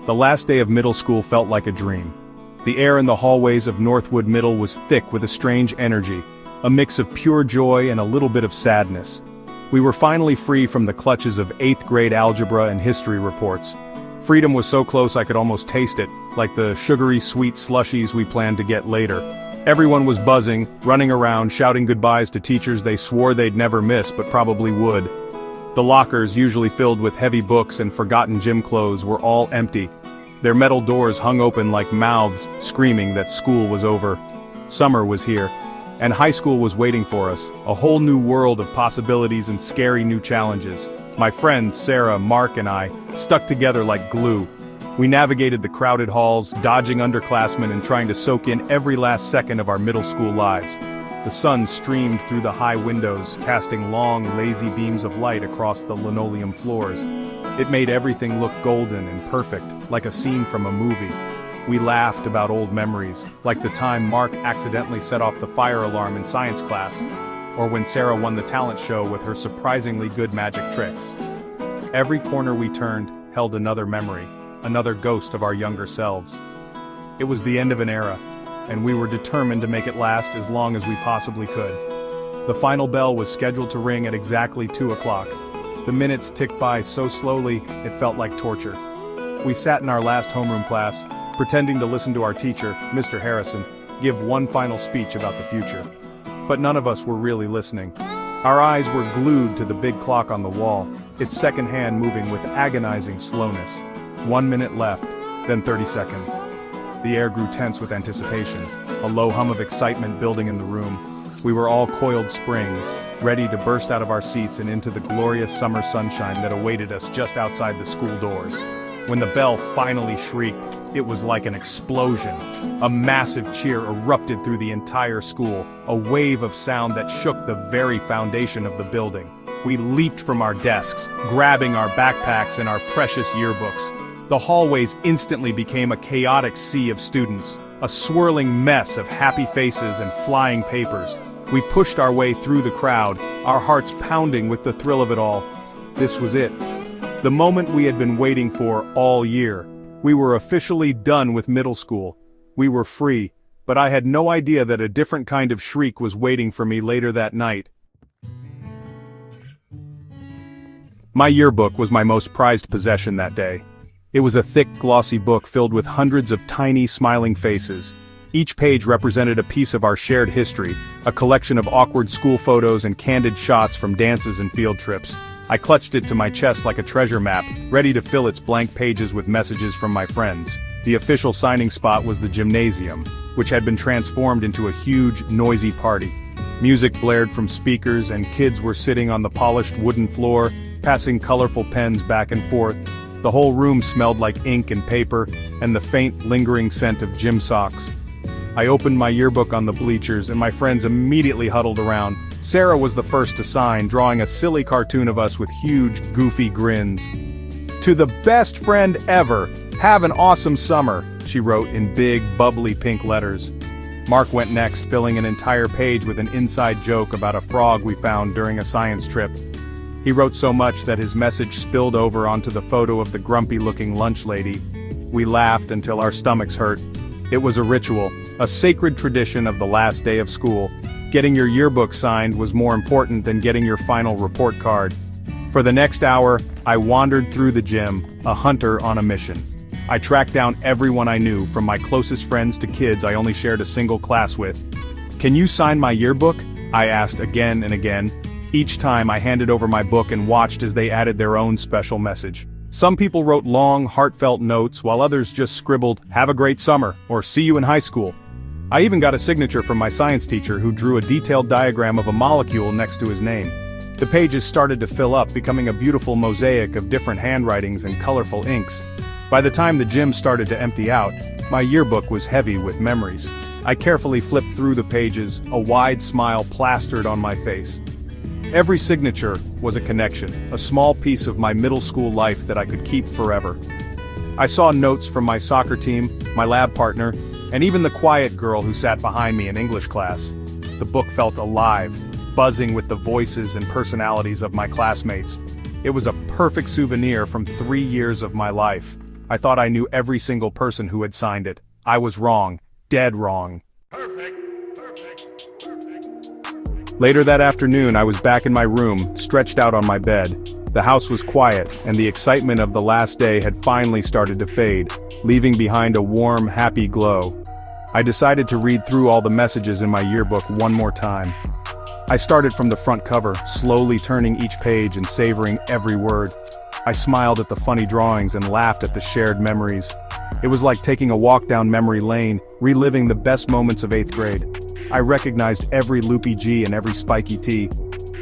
The last day of middle school felt like a dream. The air in the hallways of Northwood Middle was thick with a strange energy, a mix of pure joy and a little bit of sadness. We were finally free from the clutches of 8th grade algebra and history reports. Freedom was so close I could almost taste it, like the sugary sweet slushies we planned to get later. Everyone was buzzing, running around, shouting goodbyes to teachers they swore they'd never miss but probably would. The lockers, usually filled with heavy books and forgotten gym clothes, were all empty. Their metal doors hung open like mouths, screaming that school was over. Summer was here, and high school was waiting for us, a whole new world of possibilities and scary new challenges. My friends, Sarah, Mark, and I, stuck together like glue. We navigated the crowded halls, dodging underclassmen and trying to soak in every last second of our middle school lives. The sun streamed through the high windows, casting long, lazy beams of light across the linoleum floors. It made everything look golden and perfect, like a scene from a movie. We laughed about old memories, like the time Mark accidentally set off the fire alarm in science class, or when Sarah won the talent show with her surprisingly good magic tricks. Every corner we turned held another memory, another ghost of our younger selves. It was the end of an era, and we were determined to make it last as long as we possibly could. The final bell was scheduled to ring at exactly 2 o'clock. The minutes ticked by so slowly, it felt like torture. We sat in our last homeroom class, pretending to listen to our teacher, Mr. Harrison, give one final speech about the future. But none of us were really listening. Our eyes were glued to the big clock on the wall, its second hand moving with agonizing slowness. 1 minute left, then 30 seconds. The air grew tense with anticipation, a low hum of excitement building in the room. We were all coiled springs, ready to burst out of our seats and into the glorious summer sunshine that awaited us just outside the school doors. When the bell finally shrieked, it was like an explosion. A massive cheer erupted through the entire school, a wave of sound that shook the very foundation of the building. We leaped from our desks, grabbing our backpacks and our precious yearbooks. The hallways instantly became a chaotic sea of students, a swirling mess of happy faces and flying papers. We pushed our way through the crowd, our hearts pounding with the thrill of it all. This was it. The moment we had been waiting for all year. We were officially done with middle school. We were free, but I had no idea that a different kind of shriek was waiting for me later that night. My yearbook was my most prized possession that day. It was a thick, glossy book filled with hundreds of tiny, smiling faces. Each page represented a piece of our shared history, a collection of awkward school photos and candid shots from dances and field trips. I clutched it to my chest like a treasure map, ready to fill its blank pages with messages from my friends. The official signing spot was the gymnasium, which had been transformed into a huge, noisy party. Music blared from speakers and kids were sitting on the polished wooden floor, passing colorful pens back and forth. The whole room smelled like ink and paper, and the faint, lingering scent of gym socks. I opened my yearbook on the bleachers, and my friends immediately huddled around. Sarah was the first to sign, drawing a silly cartoon of us with huge, goofy grins. "To the best friend ever, have an awesome summer," she wrote in big, bubbly pink letters. Mark went next, filling an entire page with an inside joke about a frog we found during a science trip. He wrote so much that his message spilled over onto the photo of the grumpy-looking lunch lady. We laughed until our stomachs hurt. It was a ritual, a sacred tradition of the last day of school. Getting your yearbook signed was more important than getting your final report card. For the next hour, I wandered through the gym, a hunter on a mission. I tracked down everyone I knew, from my closest friends to kids I only shared a single class with. "Can you sign my yearbook?" I asked again and again. Each time I handed over my book and watched as they added their own special message. Some people wrote long, heartfelt notes, while others just scribbled, "Have a great summer," or "See you in high school." I even got a signature from my science teacher, who drew a detailed diagram of a molecule next to his name. The pages started to fill up, becoming a beautiful mosaic of different handwritings and colorful inks. By the time the gym started to empty out, my yearbook was heavy with memories. I carefully flipped through the pages, a wide smile plastered on my face. Every signature was a connection, a small piece of my middle school life that I could keep forever. I saw notes from my soccer team, my lab partner, and even the quiet girl who sat behind me in English class. The book felt alive, buzzing with the voices and personalities of my classmates. It was a perfect souvenir from 3 years of my life. I thought I knew every single person who had signed it. I was wrong. Dead wrong. Later that afternoon, I was back in my room, stretched out on my bed. The house was quiet, and the excitement of the last day had finally started to fade, leaving behind a warm, happy glow. I decided to read through all the messages in my yearbook one more time. I started from the front cover, slowly turning each page and savoring every word. I smiled at the funny drawings and laughed at the shared memories. It was like taking a walk down memory lane, reliving the best moments of 8th grade. I recognized every loopy G and every spiky T.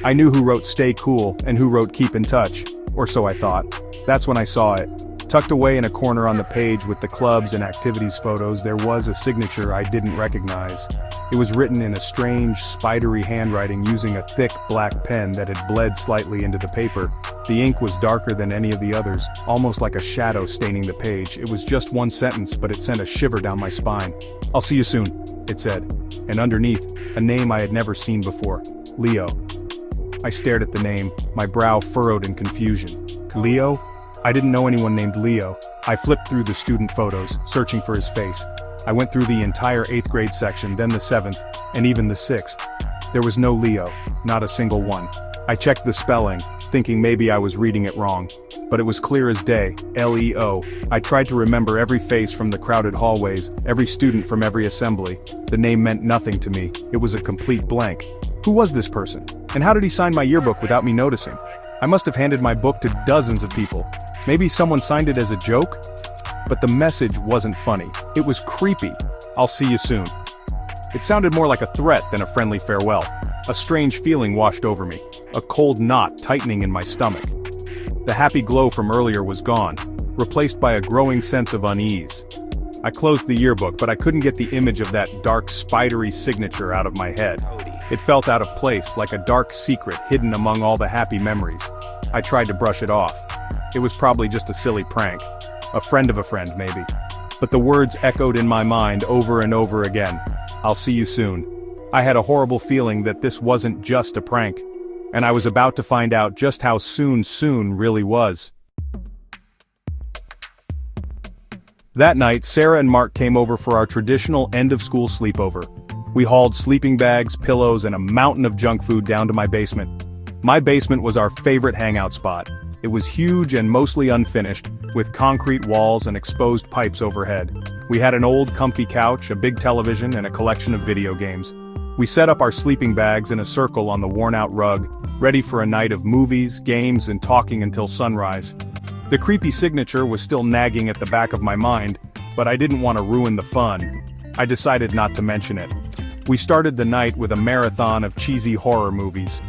I knew who wrote "Stay cool" and who wrote "Keep in touch," or so I thought. That's when I saw it. Tucked away in a corner on the page with the clubs and activities photos, there was a signature I didn't recognize. It was written in a strange, spidery handwriting using a thick, black pen that had bled slightly into the paper. The ink was darker than any of the others, almost like a shadow staining the page. It was just one sentence, but it sent a shiver down my spine. "I'll see you soon," it said. And underneath, a name I had never seen before. Leo. I stared at the name, my brow furrowed in confusion. Leo? I didn't know anyone named Leo. I flipped through the student photos, searching for his face. I went through the entire 8th grade section, then the 7th, and even the 6th. There was no Leo, not a single one. I checked the spelling, thinking maybe I was reading it wrong. But it was clear as day, Leo. I tried to remember every face from the crowded hallways, every student from every assembly. The name meant nothing to me. It was a complete blank. Who was this person? And how did he sign my yearbook without me noticing? I must have handed my book to dozens of people. Maybe someone signed it as a joke? But the message wasn't funny. It was creepy. "I'll see you soon." It sounded more like a threat than a friendly farewell. A strange feeling washed over me, a cold knot tightening in my stomach. The happy glow from earlier was gone, replaced by a growing sense of unease. I closed the yearbook, but I couldn't get the image of that dark, spidery signature out of my head. It felt out of place, like a dark secret hidden among all the happy memories. I tried to brush it off. It was probably just a silly prank. A friend of a friend, maybe. But the words echoed in my mind over and over again. "I'll see you soon." I had a horrible feeling that this wasn't just a prank. And I was about to find out just how soon really was. That night, Sarah and Mark came over for our traditional end-of-school sleepover. We hauled sleeping bags, pillows, and a mountain of junk food down to my basement. My basement was our favorite hangout spot. It was huge and mostly unfinished, with concrete walls and exposed pipes overhead. We had an old, comfy couch, a big television, and a collection of video games. We set up our sleeping bags in a circle on the worn-out rug, ready for a night of movies, games, and talking until sunrise. The creepy signature was still nagging at the back of my mind, but I didn't want to ruin the fun. I decided not to mention it. We started the night with a marathon of cheesy horror movies.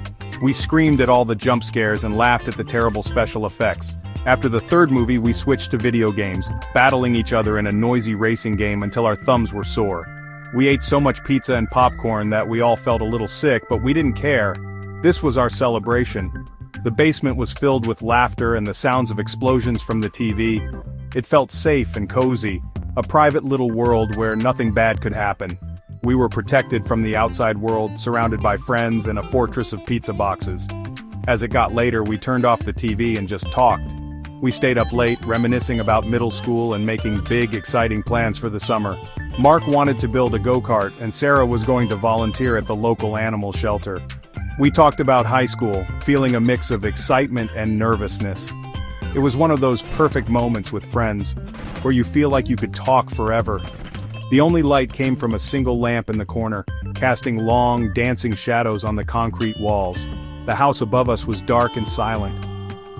We screamed at all the jump scares and laughed at the terrible special effects. After the third movie, we switched to video games, battling each other in a noisy racing game until our thumbs were sore. We ate so much pizza and popcorn that we all felt a little sick, but we didn't care. This was our celebration. The basement was filled with laughter and the sounds of explosions from the TV. It felt safe and cozy, a private little world where nothing bad could happen. We were protected from the outside world, surrounded by friends and a fortress of pizza boxes. As it got later, we turned off the TV and just talked. We stayed up late, reminiscing about middle school and making big, exciting plans for the summer. Mark wanted to build a go-kart, and Sarah was going to volunteer at the local animal shelter. We talked about high school, feeling a mix of excitement and nervousness. It was one of those perfect moments with friends, where you feel like you could talk forever. The only light came from a single lamp in the corner, casting long, dancing shadows on the concrete walls. The house above us was dark and silent.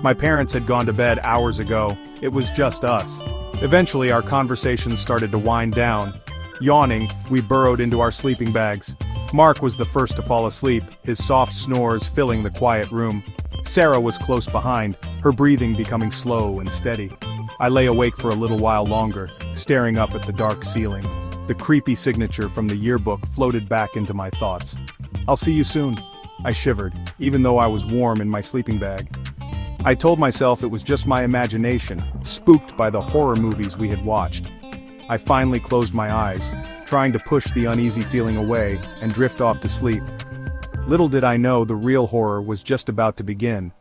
My parents had gone to bed hours ago. It was just us. Eventually, our conversation started to wind down. Yawning, we burrowed into our sleeping bags. Mark was the first to fall asleep, his soft snores filling the quiet room. Sarah was close behind, her breathing becoming slow and steady. I lay awake for a little while longer, staring up at the dark ceiling. The creepy signature from the yearbook floated back into my thoughts. "I'll see you soon." I shivered, even though I was warm in my sleeping bag. I told myself it was just my imagination, spooked by the horror movies we had watched. I finally closed my eyes, trying to push the uneasy feeling away and drift off to sleep. Little did I know the real horror was just about to begin.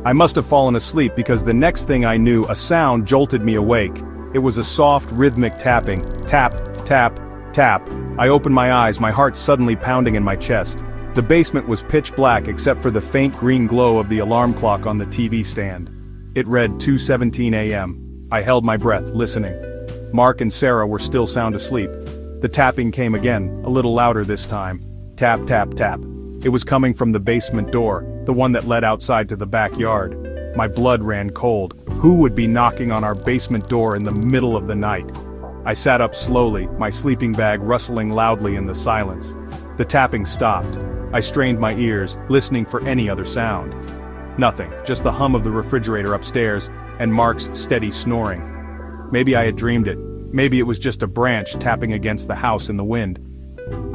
I must have fallen asleep because the next thing I knew, a sound jolted me awake. It was a soft, rhythmic tapping. Tap, tap, tap. I opened my eyes, my heart suddenly pounding in my chest. The basement was pitch black except for the faint green glow of the alarm clock on the TV stand. It read 2:17 a.m. I held my breath, listening. Mark and Sarah were still sound asleep. The tapping came again, a little louder this time. Tap, tap, tap. It was coming from the basement door, the one that led outside to the backyard. My blood ran cold. Who would be knocking on our basement door in the middle of the night? I sat up slowly, my sleeping bag rustling loudly in the silence. The tapping stopped. I strained my ears, listening for any other sound. Nothing, just the hum of the refrigerator upstairs, and Mark's steady snoring. Maybe I had dreamed it. Maybe it was just a branch tapping against the house in the wind.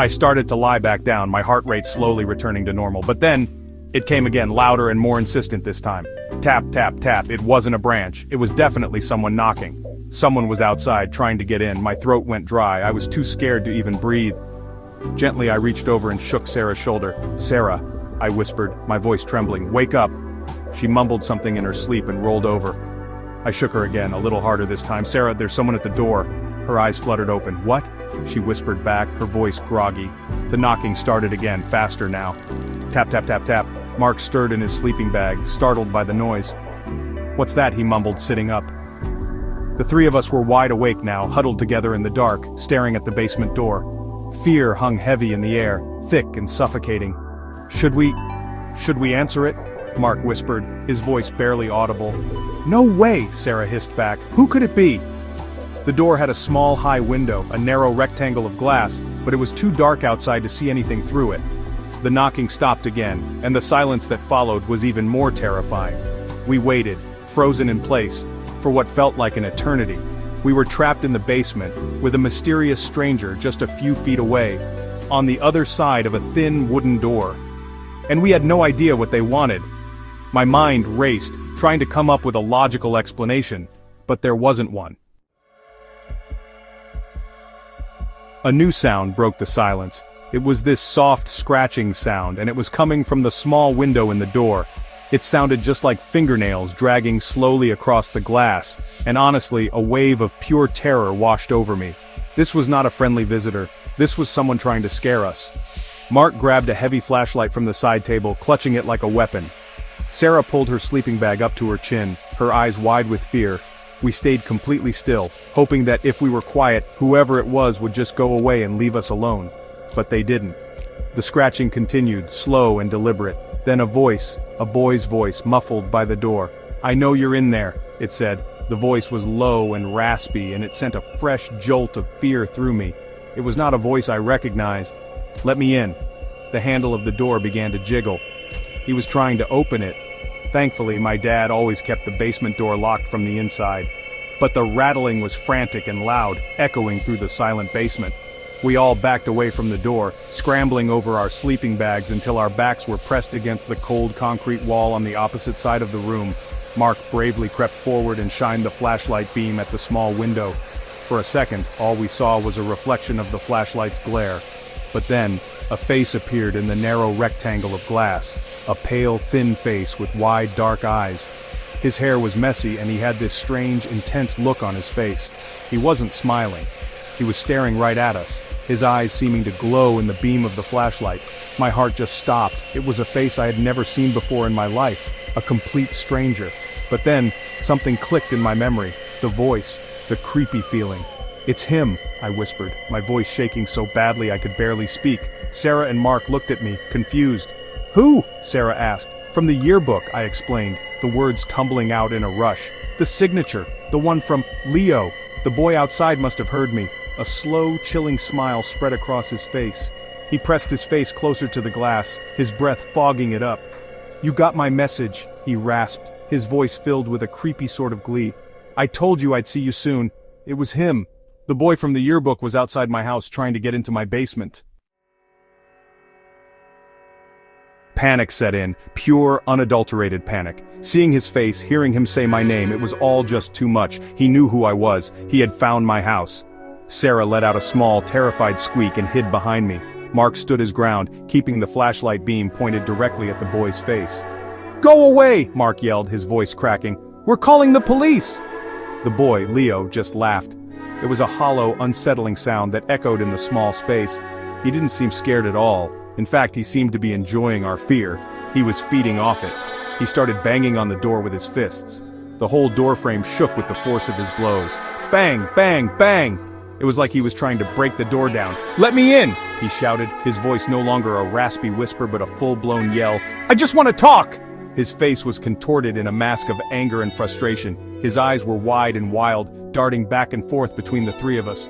I started to lie back down, my heart rate slowly returning to normal, but then, it came again, louder and more insistent this time. Tap, tap, tap. It wasn't a branch. It was definitely someone knocking. Someone was outside, trying to get in. My throat went dry. I was too scared to even breathe. Gently I reached over and shook Sarah's shoulder. "Sarah," I whispered, my voice trembling, "wake up." She mumbled something in her sleep and rolled over. I shook her again, a little harder this time. "Sarah, there's someone at the door." Her eyes fluttered open. "What?" she whispered back, her voice groggy. The knocking started again, faster now. Tap, tap, tap, tap. Mark stirred in his sleeping bag, startled by the noise. "What's that?" he mumbled, sitting up. The three of us were wide awake now, huddled together in the dark, staring at the basement door. Fear hung heavy in the air, thick and suffocating. Should we answer it?" Mark whispered, his voice barely audible. "No way," Sarah hissed back. "Who could it be?" The door had a small, high window, a narrow rectangle of glass, but it was too dark outside to see anything through it. The knocking stopped again, and the silence that followed was even more terrifying. We waited, frozen in place, for what felt like an eternity. We were trapped in the basement, with a mysterious stranger just a few feet away, on the other side of a thin wooden door. And we had no idea what they wanted. My mind raced, trying to come up with a logical explanation, but there wasn't one. A new sound broke the silence. It was this soft scratching sound, and it was coming from the small window in the door. It sounded just like fingernails dragging slowly across the glass, and honestly, a wave of pure terror washed over me. This was not a friendly visitor. This was someone trying to scare us. Mark grabbed a heavy flashlight from the side table, clutching it like a weapon. Sarah pulled her sleeping bag up to her chin, her eyes wide with fear. We stayed completely still, hoping that if we were quiet, whoever it was would just go away and leave us alone. But they didn't. The scratching continued, slow and deliberate. Then a voice, a boy's voice, muffled by the door. "I know you're in there," it said. The voice was low and raspy, and it sent a fresh jolt of fear through me. It was not a voice I recognized. "Let me in." The handle of the door began to jiggle. He was trying to open it. Thankfully, my dad always kept the basement door locked from the inside. But the rattling was frantic and loud, echoing through the silent basement. We all backed away from the door, scrambling over our sleeping bags until our backs were pressed against the cold concrete wall on the opposite side of the room. Mark bravely crept forward and shined the flashlight beam at the small window. For a second, all we saw was a reflection of the flashlight's glare. But then, a face appeared in the narrow rectangle of glass, a pale, thin face with wide, dark eyes. His hair was messy, and he had this strange, intense look on his face. He wasn't smiling. He was staring right at us, his eyes seeming to glow in the beam of the flashlight. My heart just stopped. It was a face I had never seen before in my life, a complete stranger. But then, something clicked in my memory, the voice, the creepy feeling. "It's him," I whispered, my voice shaking so badly I could barely speak. Sarah and Mark looked at me, confused. "Who?" Sarah asked. "From the yearbook," I explained, the words tumbling out in a rush. "The signature, the one from Leo." The boy outside must have heard me. A slow, chilling smile spread across his face. He pressed his face closer to the glass, his breath fogging it up. "You got my message," he rasped, his voice filled with a creepy sort of glee. "I told you I'd see you soon." It was him. The boy from the yearbook was outside my house trying to get into my basement. Panic set in, pure, unadulterated panic. Seeing his face, hearing him say my name, it was all just too much. He knew who I was. He had found my house. Sarah let out a small, terrified squeak and hid behind me. Mark stood his ground, keeping the flashlight beam pointed directly at the boy's face. "Go away!" Mark yelled, his voice cracking. "We're calling the police!" The boy, Leo, just laughed. It was a hollow, unsettling sound that echoed in the small space. He didn't seem scared at all. In fact, he seemed to be enjoying our fear. He was feeding off it. He started banging on the door with his fists. The whole doorframe shook with the force of his blows. Bang, bang, bang! It was like he was trying to break the door down. "Let me in!" he shouted, his voice no longer a raspy whisper but a full-blown yell. "I just want to talk!" His face was contorted in a mask of anger and frustration. His eyes were wide and wild, darting back and forth between the three of us.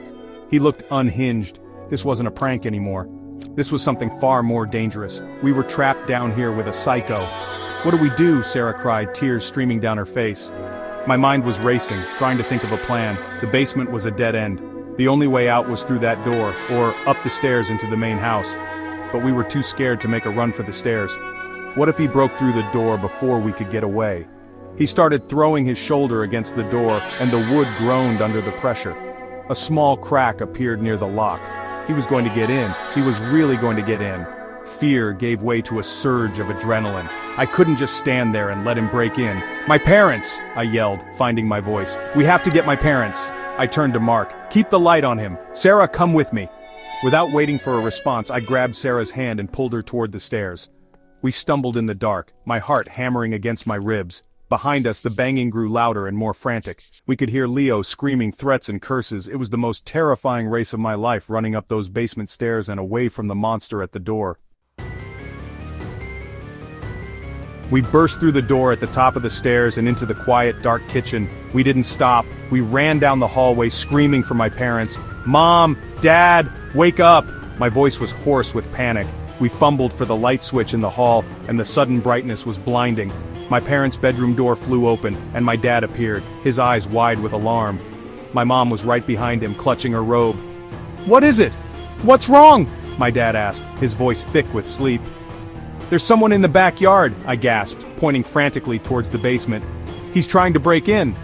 He looked unhinged. This wasn't a prank anymore. This was something far more dangerous. We were trapped down here with a psycho. "What do we do?" Sarah cried, tears streaming down her face. My mind was racing, trying to think of a plan. The basement was a dead end. The only way out was through that door, or up the stairs into the main house. But we were too scared to make a run for the stairs. What if he broke through the door before we could get away? He started throwing his shoulder against the door, and the wood groaned under the pressure. A small crack appeared near the lock. He was going to get in. He was really going to get in. Fear gave way to a surge of adrenaline. I couldn't just stand there and let him break in. "My parents!" I yelled, finding my voice. "We have to get my parents!" I turned to Mark. "Keep the light on him. Sarah, come with me." Without waiting for a response, I grabbed Sarah's hand and pulled her toward the stairs. We stumbled in the dark, my heart hammering against my ribs. Behind us, the banging grew louder and more frantic. We could hear Leo screaming threats and curses. It was the most terrifying race of my life, running up those basement stairs and away from the monster at the door. We burst through the door at the top of the stairs and into the quiet, dark kitchen. We didn't stop. We ran down the hallway screaming for my parents. "Mom! Dad! Wake up!" My voice was hoarse with panic. We fumbled for the light switch in the hall, and the sudden brightness was blinding. My parents' bedroom door flew open, and my dad appeared, his eyes wide with alarm. My mom was right behind him, clutching her robe. "What is it? What's wrong?" my dad asked, his voice thick with sleep. "There's someone in the backyard," I gasped, pointing frantically towards the basement. "He's trying to break in."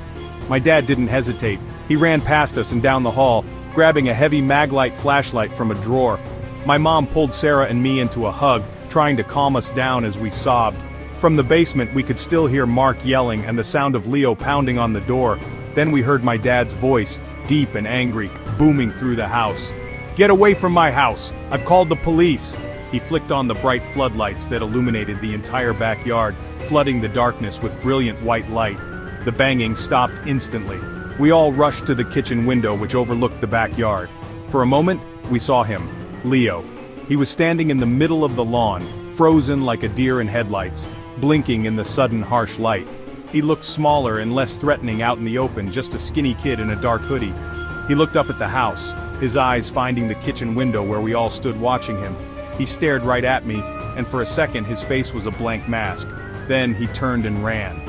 My dad didn't hesitate. He ran past us and down the hall, grabbing a heavy Maglite flashlight from a drawer. My mom pulled Sarah and me into a hug, trying to calm us down as we sobbed. From the basement we could still hear Mark yelling and the sound of Leo pounding on the door. Then we heard my dad's voice, deep and angry, booming through the house. "Get away from my house! I've called the police!" He flicked on the bright floodlights that illuminated the entire backyard, flooding the darkness with brilliant white light. The banging stopped instantly. We all rushed to the kitchen window which overlooked the backyard. For a moment, we saw him, Leo. He was standing in the middle of the lawn, frozen like a deer in headlights, blinking in the sudden harsh light. He looked smaller and less threatening out in the open, just a skinny kid in a dark hoodie. He looked up at the house, his eyes finding the kitchen window where we all stood watching him. He stared right at me, and for a second his face was a blank mask. Then he turned and ran.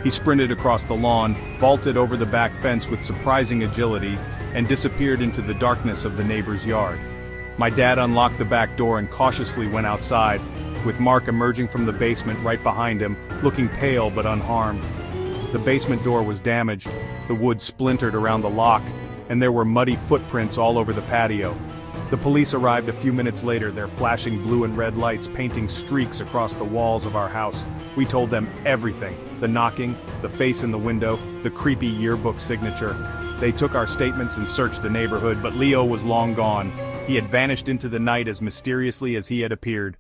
He sprinted across the lawn, vaulted over the back fence with surprising agility, and disappeared into the darkness of the neighbor's yard. My dad unlocked the back door and cautiously went outside, with Mark emerging from the basement right behind him, looking pale but unharmed. The basement door was damaged, the wood splintered around the lock, and there were muddy footprints all over the patio. The police arrived a few minutes later, their flashing blue and red lights painting streaks across the walls of our house. We told them everything, the knocking, the face in the window, the creepy yearbook signature. They took our statements and searched the neighborhood, but Leo was long gone. He had vanished into the night as mysteriously as he had appeared.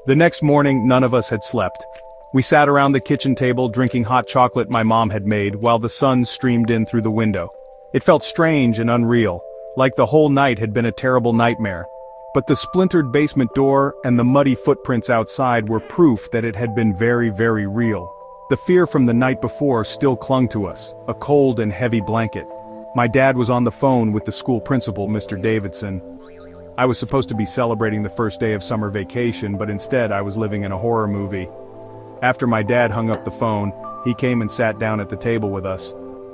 The next morning, none of us had slept. We sat around the kitchen table drinking hot chocolate my mom had made while the sun streamed in through the window. It felt strange and unreal, like the whole night had been a terrible nightmare. But the splintered basement door and the muddy footprints outside were proof that it had been very, very real. The fear from the night before still clung to us, a cold and heavy blanket. My dad was on the phone with the school principal, Mr. Davidson. I was supposed to be celebrating the first day of summer vacation, but instead I was living in a horror movie. After my dad hung up the phone, he came and sat down at the table with us.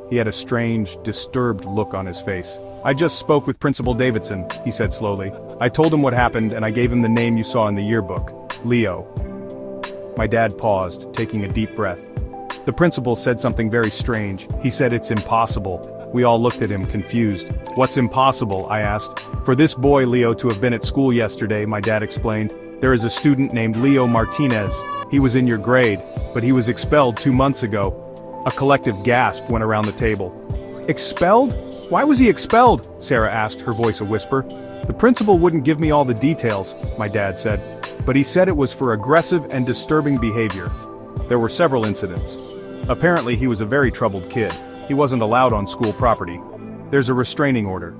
He had a strange, disturbed look on his face. "I just spoke with Principal Davidson," he said slowly. "I told him what happened and I gave him the name you saw in the yearbook, Leo." My dad paused, taking a deep breath. The principal said something very strange. He said it's impossible. We all looked at him, confused. "What's impossible?" I asked. "For this boy Leo to have been at school yesterday," my dad explained. There is a student named Leo Martinez. He was in your grade, but he was expelled 2 months ago. A collective gasp went around the table. Expelled? Why was he expelled? Sarah asked, her voice a whisper. The principal wouldn't give me all the details, my dad said, but he said it was for aggressive and disturbing behavior. There were several incidents. Apparently he was a very troubled kid. He wasn't allowed on school property. There's a restraining order.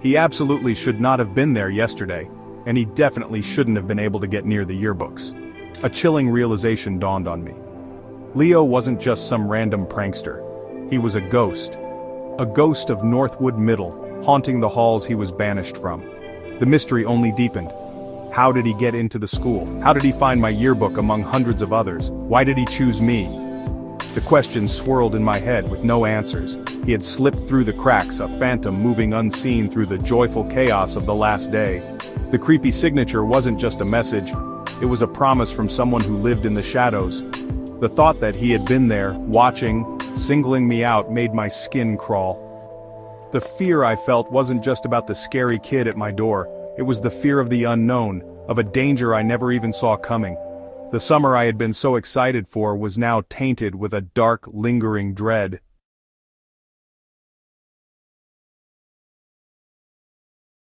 He absolutely should not have been there yesterday, and he definitely shouldn't have been able to get near the yearbooks. A chilling realization dawned on me. Leo wasn't just some random prankster. He was a ghost of Northwood Middle, haunting the halls he was banished from. The mystery only deepened. How did he get into the school? How did he find my yearbook among hundreds of others? Why did he choose me? The questions swirled in my head with no answers. He had slipped through the cracks, a phantom moving unseen through the joyful chaos of the last day. The creepy signature wasn't just a message, it was a promise from someone who lived in the shadows. The thought that he had been there, watching, singling me out made my skin crawl. The fear I felt wasn't just about the scary kid at my door, it was the fear of the unknown, of a danger I never even saw coming. The summer I had been so excited for was now tainted with a dark, lingering dread.